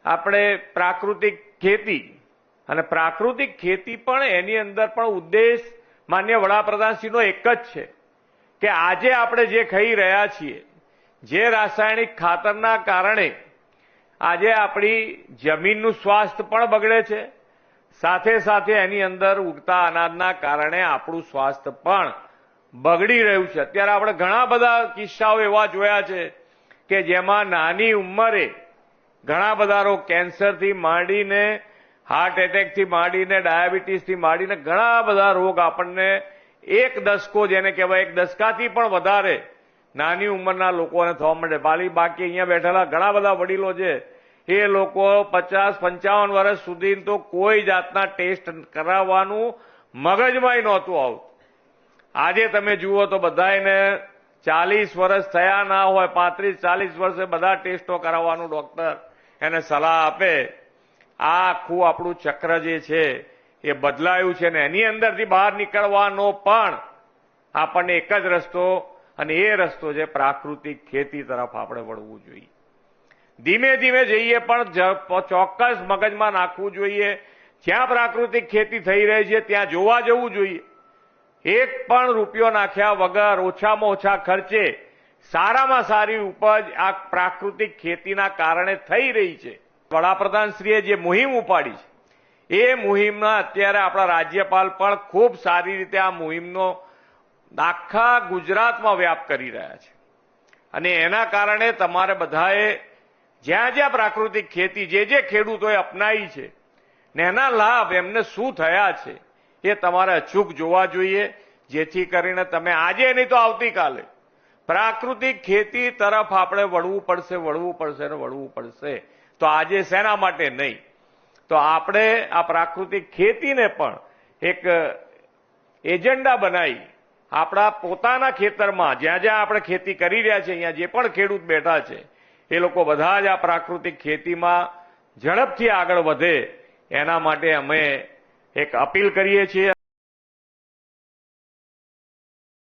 આપણે પ્રાકૃતિક ખેતી અને પ્રાકૃતિક ખેતી પણ એની અંદર પણ ઉદ્દેશ માન્ય વડાપ્રધાનશ્રીનો એક જ છે કે આજે આપણે જે ખાઈ રહ્યા છીએ, જે રાસાયણિક ખાતરના કારણે આજે આપણી જમીનનું સ્વાસ્થ્ય પણ બગડે છે, સાથે સાથે એની અંદર ઉગતા અનાજના કારણે આપણું સ્વાસ્થ્ય પણ બગડી રહ્યું છે. અત્યારે આપણે ઘણા બધા કિસ્સાઓ એવા જોયા છે કે જેમાં નાની ઉંમરે ઘણા બધા રોગ, કેન્સરથી માંડીને હાર્ટ એટેકથી માંડીને ડાયાબિટીસથી માંડીને ઘણા બધા રોગ આપણને એક દશકો, જેને કહેવાય એક દશકાથી પણ વધારે નાની ઉંમરના લોકોને થવા માંડે. બાકી અહીંયા બેઠેલા ઘણા બધા વડીલો છે, એ લોકો 50-55 વર્ષ સુધી તો કોઈ જાતના ટેસ્ટ કરાવવાનું મગજમાંય નહોતું આવતું. આજે તમે જુઓ તો બધાને 40 વર્ષ થયા ના હોય, 35-40 વર્ષે બધા ટેસ્ટો કરાવવાનું ડોક્ટર એને સલાહ આપે. આ આખું આપણું ચક્ર જે છે એ બદલાયું છે ને એની અંદરથી બહાર નીકળવાનો પણ આપણને એક જ રસ્તો, અને એ રસ્તો છે પ્રાકૃતિક ખેતી તરફ આપણે વળવું જોઈએ. ધીમે ધીમે જઈએ પણ ચોક્કસ મગજમાં નાખવું જોઈએ. જ્યાં પ્રાકૃતિક ખેતી થઈ રહી છે ત્યાં જોવા જવું જોઈએ. એક પણ રૂપિયો નાખ્યા વગર ઓછામાં ઓછા ખર્ચે સારામાં સારી ઉપજ આ પ્રાકૃતિક ખેતીના કારણે થઈ રહી છે. વડાપ્રધાનશ્રીએ જે મુહિમ ઉપાડી છે એ મુહિમના અત્યારે આપણા રાજ્યપાલ પણ ખૂબ સારી રીતે આ મુહિમનો આખા ગુજરાતમાં વ્યાપ કરી રહ્યા છે. અને એના કારણે તમારે બધાએ જ્યાં જ્યાં પ્રાકૃતિક ખેતી જે ખેડૂતોએ અપનાવી છે ને એના લાભ એમને શું થયા છે એ તમારે અચૂક જોવા જોઈએ, જેથી કરીને તમે આજે નહીં તો આવતીકાલે પ્રાકૃતિક ખેતી તરફ આપણે વળવું પડશે. તો આજે શેના માટે નહીં, તો આપણે આ પ્રાકૃતિક ખેતીને પણ એક એજન્ડા બનાવી આપણા પોતાના ખેતરમાં જ્યાં જ્યાં આપણે ખેતી કરી રહ્યા છીએ, અહીંયા જે પણ ખેડૂત બેઠા છે એ લોકો બધા જ આ પ્રાકૃતિક ખેતીમાં ઝડપથી આગળ વધે એના માટે અમે એક અપીલ કરીએ છીએ.